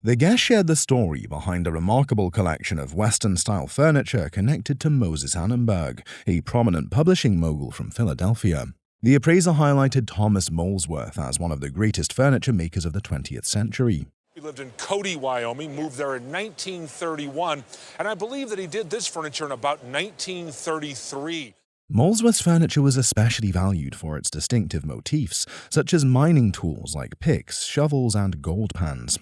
The guest shared the story behind a remarkable collection of Western-style furniture connected to Moses Annenberg, a prominent publishing mogul from Philadelphia. The appraiser highlighted Thomas Molesworth as one of the greatest furniture makers of the 20th century. He lived in Cody, Wyoming, moved there in 1931, and I believe that he did this furniture in about 1933. Molesworth's furniture was especially valued for its distinctive motifs, such as mining tools like picks, shovels, and gold pans.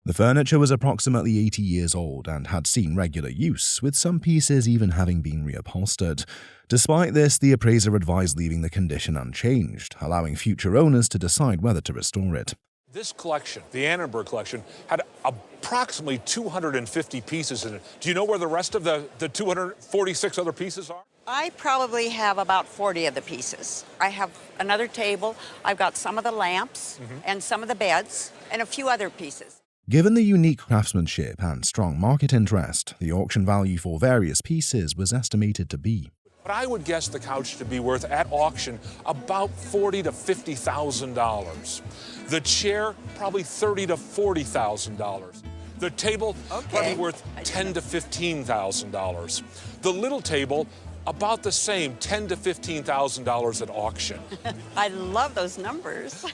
The furniture was approximately 80 years old and had seen regular use, with some pieces even having been reupholstered. Despite this, the appraiser advised leaving the condition unchanged, allowing future owners to decide whether to restore it. This collection, the Annenberg collection, had approximately 250 pieces in it. Do you know where the rest of the 246 other pieces are? I probably have about 40 of the pieces. I have another table, I've got some of the lamps, and some of the beds, and a few other pieces. Given the unique craftsmanship and strong market interest, the auction value for various pieces was estimated to be. But I would guess the couch to be worth at auction about $40,000 to $50,000. The chair, probably $30,000 to $40,000. The table, probably worth $10,000 to $15,000. The little table, about the same, $10,000 to $15,000 at auction. I love those numbers.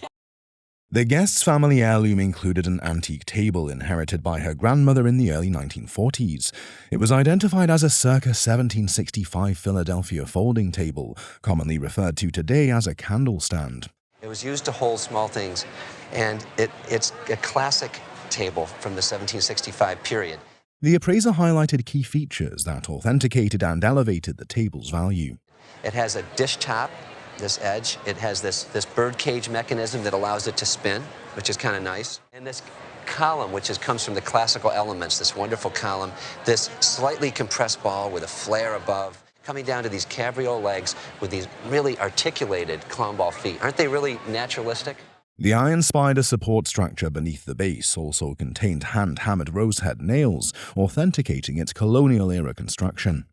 The guest's family heirloom included an antique table inherited by her grandmother in the early 1940s. It was identified as a circa 1765 Philadelphia folding table, commonly referred to today as a candle stand. It was used to hold small things, and it's a classic table from the 1765 period. The appraiser highlighted key features that authenticated and elevated the table's value. It has a dish top, this edge. It has this bird cage mechanism that allows it to spin, which is kind of nice. And this column, which comes from the classical elements, this wonderful column, this slightly compressed ball with a flare above, coming down to these cabriole legs with these really articulated clown ball feet. Aren't they really naturalistic? The iron spider support structure beneath the base also contained hand-hammered rosehead nails, authenticating its colonial-era construction.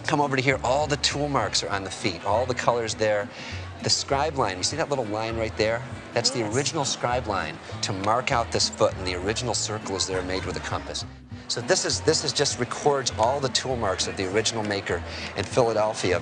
Come over to here, all the tool marks are on the feet, all the colors there. The scribe line, you see that little line right there? That's the original scribe line to mark out this foot, and the original circle is there made with a compass. So this is just records all the tool marks of the original maker in Philadelphia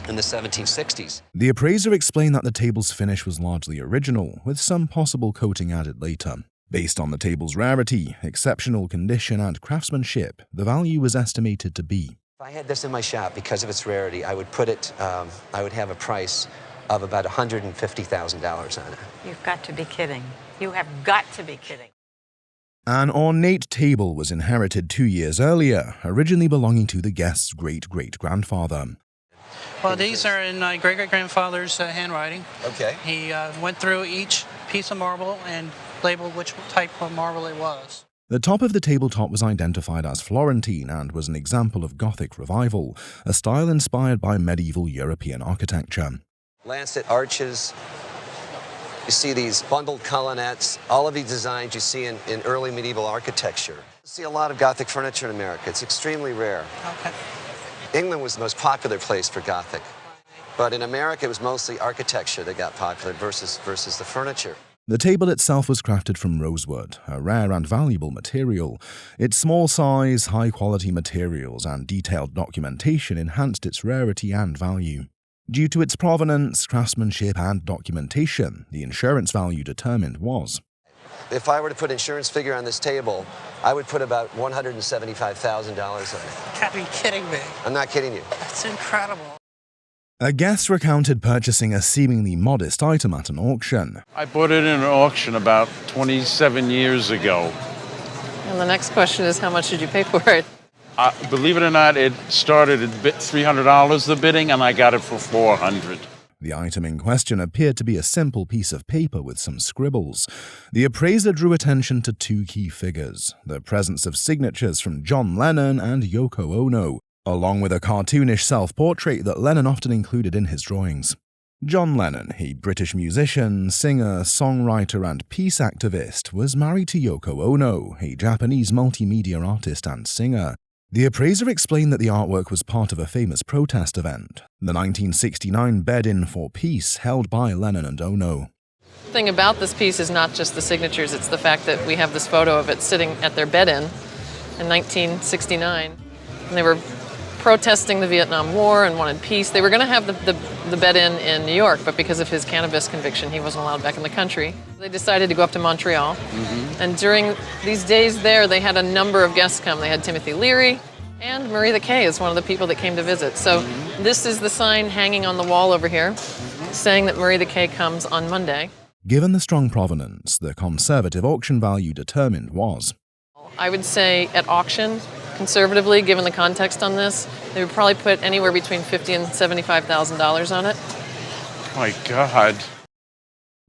in the 1760s. The appraiser explained that the table's finish was largely original, with some possible coating added later. Based on the table's rarity, exceptional condition, and craftsmanship, the value was estimated to be. If I had this in my shop, because of its rarity, I would put it, I would have a price of about $150,000 on it. You've got to be kidding. You have got to be kidding. An ornate table was inherited 2 years earlier, originally belonging to the guest's great-great-grandfather. Well, these are in my great-great-grandfather's handwriting. Okay. He went through each piece of marble and labeled which type of marble it was. The top of the tabletop was identified as Florentine and was an example of Gothic revival, a style inspired by medieval European architecture. Lancet arches. You see these bundled colonnettes, all of these designs you see in early medieval architecture. You see a lot of Gothic furniture in America. It's extremely rare. Okay. England was the most popular place for Gothic, but in America it was mostly architecture that got popular versus the furniture. The table itself was crafted from rosewood, a rare and valuable material. Its small size, high-quality materials, and detailed documentation enhanced its rarity and value. Due to its provenance, craftsmanship, and documentation, the insurance value determined was. If I were to put an insurance figure on this table, I would put about $175,000 on it. You gotta be kidding me. I'm not kidding you. That's incredible. A guest recounted purchasing a seemingly modest item at an auction. I bought it in an auction about 27 years ago. And the next question is, how much did you pay for it? Believe it or not, it started at $300 the bidding, and I got it for $400. The item in question appeared to be a simple piece of paper with some scribbles. The appraiser drew attention to two key figures, the presence of signatures from John Lennon and Yoko Ono, along with a cartoonish self-portrait that Lennon often included in his drawings. John Lennon, a British musician, singer, songwriter, and peace activist, was married to Yoko Ono, a Japanese multimedia artist and singer. The appraiser explained that the artwork was part of a famous protest event, the 1969 Bed-In for Peace held by Lennon and Ono. The thing about this piece is not just the signatures, it's the fact that we have this photo of it sitting at their bed-in 1969. And they were protesting the Vietnam War and wanted peace. They were going to have the bed-in in New York, but because of his cannabis conviction, he wasn't allowed back in the country. They decided to go up to Montreal. And during these days there, they had a number of guests come. They had Timothy Leary, and Marie the Kay is one of the people that came to visit. So this is the sign hanging on the wall over here, saying that Marie the Kay comes on Monday. Given the strong provenance, the conservative auction value determined was, I would say at auction, conservatively, given the context on this, they would probably put anywhere between $50,000 and $75,000 on it. My God.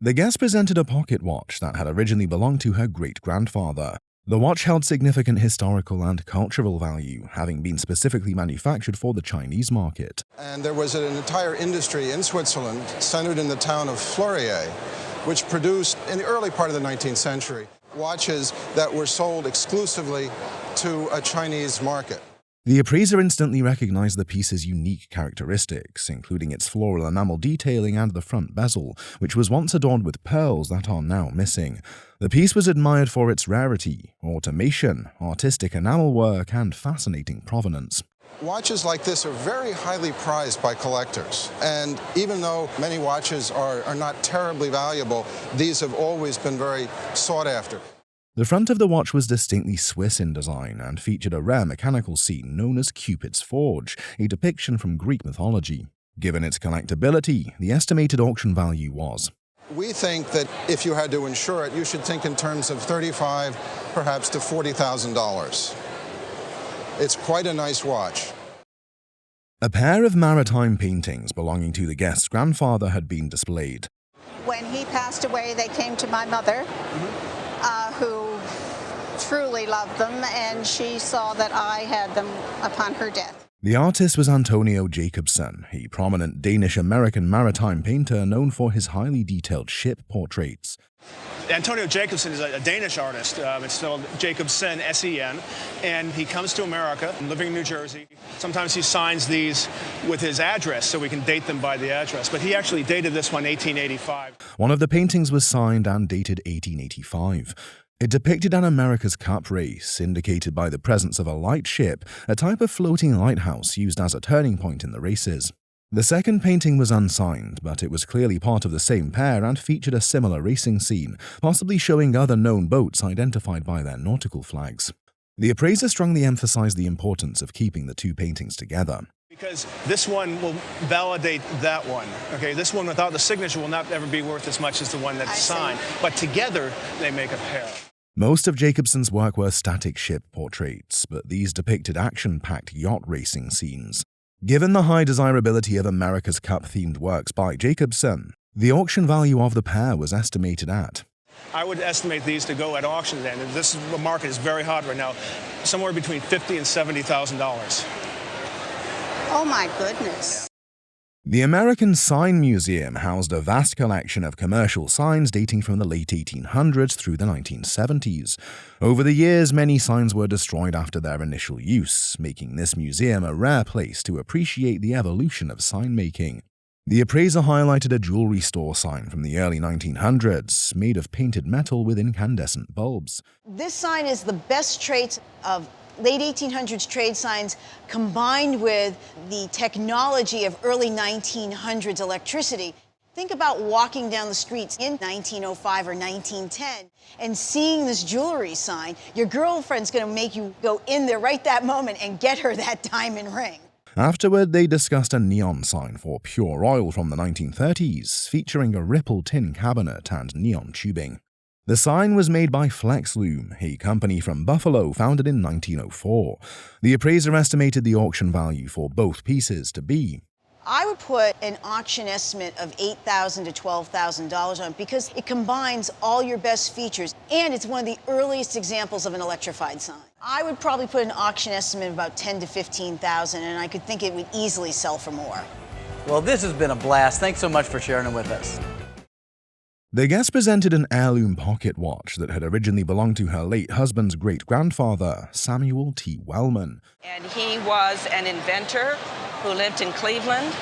The guest presented a pocket watch that had originally belonged to her great-grandfather. The watch held significant historical and cultural value, having been specifically manufactured for the Chinese market. And there was an entire industry in Switzerland centered in the town of Fleurier, which produced, in the early part of the 19th century, watches that were sold exclusively to a Chinese market. The appraiser instantly recognized the piece's unique characteristics, including its floral enamel detailing and the front bezel, which was once adorned with pearls that are now missing. The piece was admired for its rarity, automation, artistic enamel work, and fascinating provenance. Watches like this are very highly prized by collectors, and even though many watches are not terribly valuable, these have always been very sought after. The front of the watch was distinctly Swiss in design and featured a rare mechanical scene known as Cupid's Forge, a depiction from Greek mythology. Given its collectability, the estimated auction value was. We think that if you had to insure it, you should think in terms of $35,000, perhaps to $40,000. It's quite a nice watch. A pair of maritime paintings belonging to the guest's grandfather had been displayed. When he passed away, they came to my mother, who truly loved them, and she saw that I had them upon her death. The artist was Antonio Jacobsen, a prominent Danish-American maritime painter known for his highly detailed ship portraits. Antonio Jacobsen is a Danish artist. It's spelled Jacobsen, S-E-N, and he comes to America, living in New Jersey. Sometimes he signs these with his address so we can date them by the address, but he actually dated this one 1885. One of the paintings was signed and dated 1885. It depicted an America's Cup race, indicated by the presence of a lightship, a type of floating lighthouse used as a turning point in the races. The second painting was unsigned, but it was clearly part of the same pair and featured a similar racing scene, possibly showing other known boats identified by their nautical flags. The appraiser strongly emphasized the importance of keeping the two paintings together. Because this one will validate that one. Okay, this one without the signature will not ever be worth as much as the one that's signed, but together they make a pair. Most of Jacobsen's work were static ship portraits, but these depicted action-packed yacht racing scenes. Given the high desirability of America's Cup-themed works by Jacobsen, the auction value of the pair was estimated at. I would estimate these to go at auction then, and this market is very hot right now, somewhere between $50,000 and $70,000. Oh my goodness. The American Sign Museum housed a vast collection of commercial signs dating from the late 1800s through the 1970s. Over the years, many signs were destroyed after their initial use, making this museum a rare place to appreciate the evolution of sign-making. The appraiser highlighted a jewelry store sign from the early 1900s, made of painted metal with incandescent bulbs. This sign is the best traits of late 1800s trade signs combined with the technology of early 1900s electricity. Think about walking down the streets in 1905 or 1910 and seeing this jewelry sign. Your girlfriend's going to make you go in there right that moment and get her that diamond ring. Afterward, they discussed a neon sign for pure oil from the 1930s, featuring a ripple tin cabinet and neon tubing. The sign was made by Flexloom, a company from Buffalo founded in 1904. The appraiser estimated the auction value for both pieces to be. I would put an auction estimate of $8,000 to $12,000 on it because it combines all your best features and it's one of the earliest examples of an electrified sign. I would probably put an auction estimate of about $10,000 to $15,000 and I could think it would easily sell for more. Well, this has been a blast. Thanks so much for sharing it with us. The guest presented an heirloom pocket watch that had originally belonged to her late husband's great-grandfather, Samuel T. Wellman. And he was an inventor who lived in Cleveland,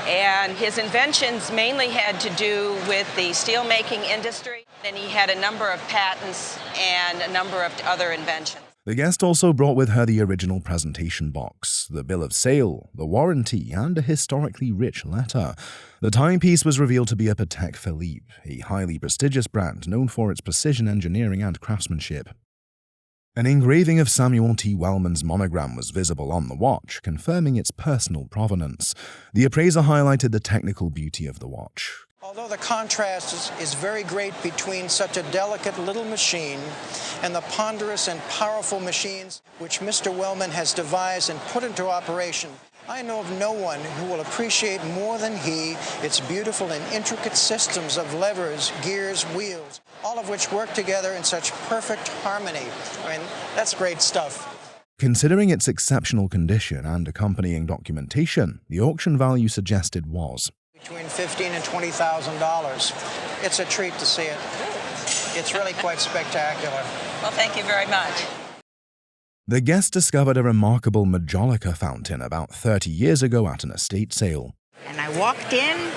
And his inventions mainly had to do with the steelmaking industry, and he had a number of patents and a number of other inventions. The guest also brought with her the original presentation box, the bill of sale, the warranty, and a historically rich letter. The timepiece was revealed to be a Patek Philippe, a highly prestigious brand known for its precision engineering and craftsmanship. An engraving of Samuel T. Wellman's monogram was visible on the watch, confirming its personal provenance. The appraiser highlighted the technical beauty of the watch. Although the contrast is very great between such a delicate little machine and the ponderous and powerful machines which Mr. Wellman has devised and put into operation, I know of no one who will appreciate more than he its beautiful and intricate systems of levers, gears, wheels, all of which work together in such perfect harmony. I mean, that's great stuff. Considering its exceptional condition and accompanying documentation, the auction value suggested was between $15,000 and $20,000. It's a treat to see it. It's really quite spectacular. Well, thank you very much. The guest discovered a remarkable Majolica fountain about 30 years ago at an estate sale. And I walked in,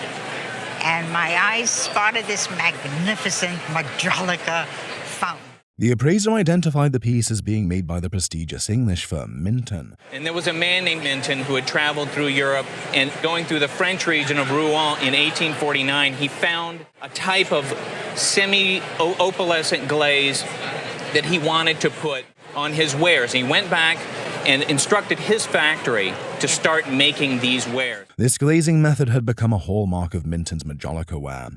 and my eyes spotted this magnificent Majolica fountain. The appraiser identified the piece as being made by the prestigious English firm Minton. And there was a man named Minton who had traveled through Europe, and going through the French region of Rouen in 1849, he found a type of semi-opalescent glaze that he wanted to put on his wares. He went back and instructed his factory to start making these wares. This glazing method had become a hallmark of Minton's Majolica ware.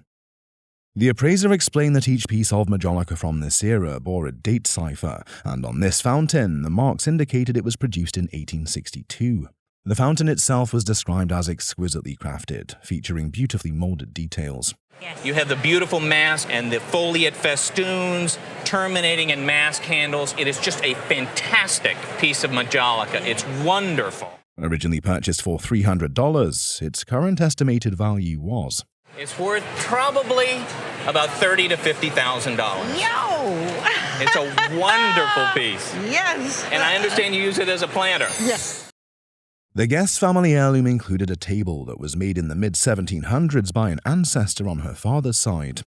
The appraiser explained that each piece of Majolica from this era bore a date cipher, and on this fountain, the marks indicated it was produced in 1862. The fountain itself was described as exquisitely crafted, featuring beautifully molded details. You have the beautiful mask and the foliate festoons terminating in mask handles. It is just a fantastic piece of Majolica. It's wonderful. Originally purchased for $300, its current estimated value was It's worth probably about $30,000 to $50,000. Yo! It's a wonderful piece. Yes. And I understand you use it as a planter. Yes. The guest's family heirloom included a table that was made in the mid-1700s by an ancestor on her father's side.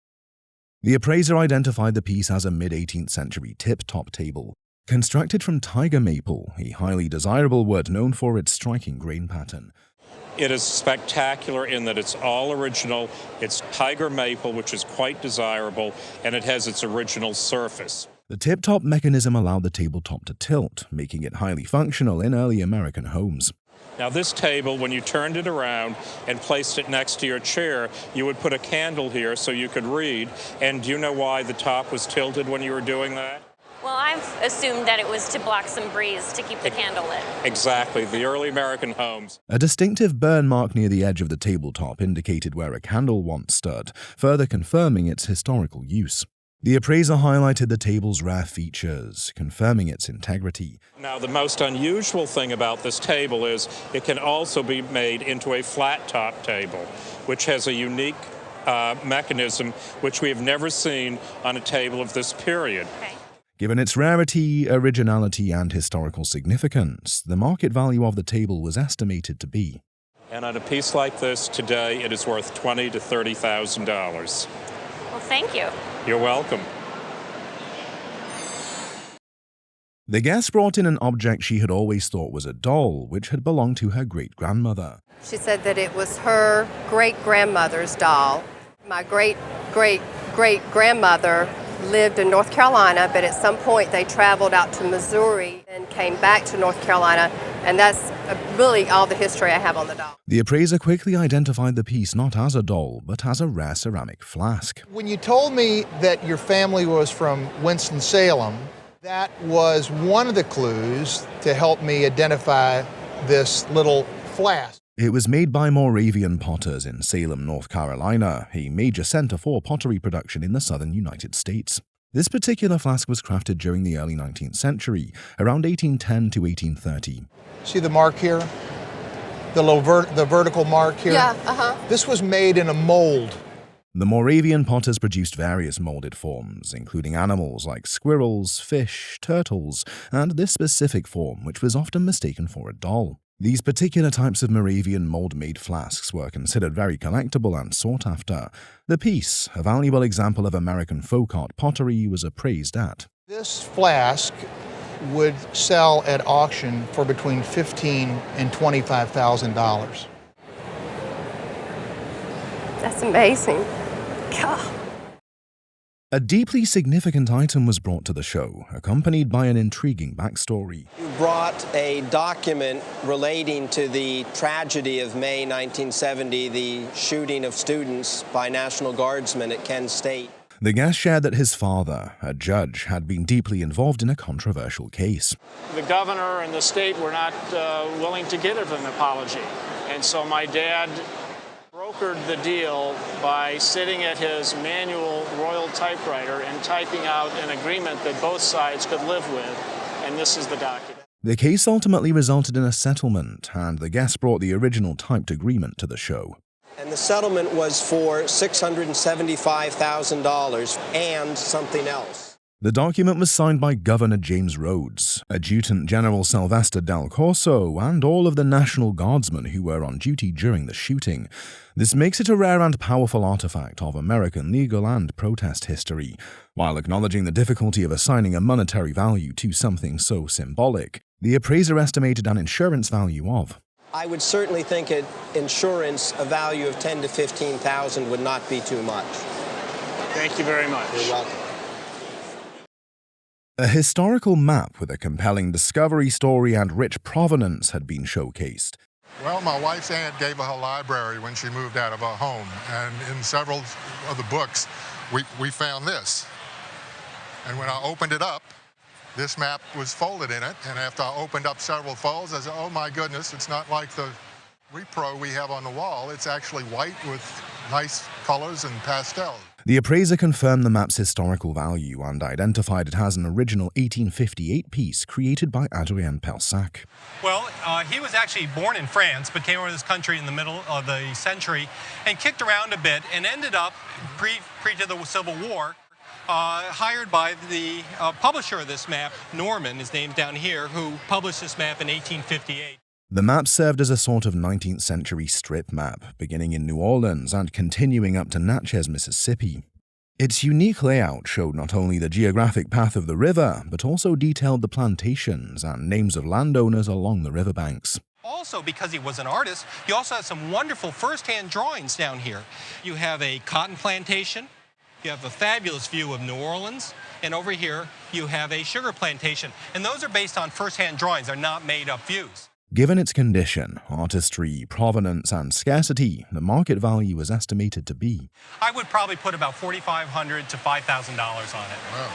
The appraiser identified the piece as a mid-18th century tip-top table, constructed from tiger maple, a highly desirable wood known for its striking grain pattern. It is spectacular in that it's all original. It's tiger maple, which is quite desirable, and it has its original surface. The tip-top mechanism allowed the tabletop to tilt, making it highly functional in early American homes. Now this table, when you turned it around and placed it next to your chair, you would put a candle here so you could read. And do you know why the top was tilted when you were doing that? Well, I've assumed that it was to block some breeze to keep the candle lit. Exactly, the early American homes. A distinctive burn mark near the edge of the tabletop indicated where a candle once stood, further confirming its historical use. The appraiser highlighted the table's rare features, confirming its integrity. Now, the most unusual thing about this table is it can also be made into a flat-top table, which has a unique mechanism which we have never seen on a table of this period. Okay. Given its rarity, originality, and historical significance, the market value of the table was estimated to be. And on a piece like this today, it is worth $20,000 to $30,000. Well, thank you. You're welcome. The guest brought in an object she had always thought was a doll, which had belonged to her great-grandmother. She said that it was her great-grandmother's doll. My great-great-great-grandmother lived in North Carolina, but at some point they traveled out to Missouri and came back to North Carolina, and that's really all the history I have on the doll. The appraiser quickly identified the piece not as a doll, but as a rare ceramic flask. When you told me that your family was from Winston-Salem, that was one of the clues to help me identify this little flask. It was made by Moravian potters in Salem, North Carolina, a major center for pottery production in the southern United States. This particular flask was crafted during the early 19th century, around 1810 to 1830. See the mark here? The little vertical mark here? Yeah, This was made in a mold. The Moravian potters produced various molded forms, including animals like squirrels, fish, turtles, and this specific form, which was often mistaken for a doll. These particular types of Moravian mold-made flasks were considered very collectible and sought after. The piece, a valuable example of American folk art pottery, was appraised at. This flask would sell at auction for between $15,000 and $25,000. That's amazing. God. A deeply significant item was brought to the show, accompanied by an intriguing backstory. You brought a document relating to the tragedy of May 1970, the shooting of students by National Guardsmen at Kent State. The guest shared that his father, a judge, had been deeply involved in a controversial case. The governor and the state were not willing to give an apology, and so my dad brokered the deal by sitting at his manual Royal typewriter and typing out an agreement that both sides could live with, and this is the document. The case ultimately resulted in a settlement, and the guest brought the original typed agreement to the show. And the settlement was for $675,000 and something else. The document was signed by Governor James Rhodes, Adjutant General Sylvester Del Corso, and all of the National Guardsmen who were on duty during the shooting. This makes it a rare and powerful artifact of American legal and protest history. While acknowledging the difficulty of assigning a monetary value to something so symbolic, the appraiser estimated an insurance value of. I would certainly think at insurance, a value of $10,000 to $15,000 would not be too much. Thank you very much. You're welcome. A historical map with a compelling discovery story and rich provenance had been showcased. Well, my wife's aunt gave her library when she moved out of her home, and in several of the books, we found this. And when I opened it up, this map was folded in it, and after I opened up several folds, I said, oh my goodness, it's not like the repro we have on the wall. It's actually white with nice colors and pastels. The appraiser confirmed the map's historical value and identified it as an original 1858 piece created by Adrien Pelsac. Well, he was actually born in France, but came over to this country in the middle of the century and kicked around a bit and ended up, pre to the Civil War, hired by the publisher of this map, Norman, his name's down here, who published this map in 1858. The map served as a sort of 19th century strip map, beginning in New Orleans and continuing up to Natchez, Mississippi. Its unique layout showed not only the geographic path of the river, but also detailed the plantations and names of landowners along the riverbanks. Also, because he was an artist, he also has some wonderful first-hand drawings down here. You have a cotton plantation, you have a fabulous view of New Orleans, and over here you have a sugar plantation. And those are based on first-hand drawings, they're not made-up views. Given its condition, artistry, provenance, and scarcity, the market value is estimated to be. I would probably put about $4,500 to $5,000 on it. Wow.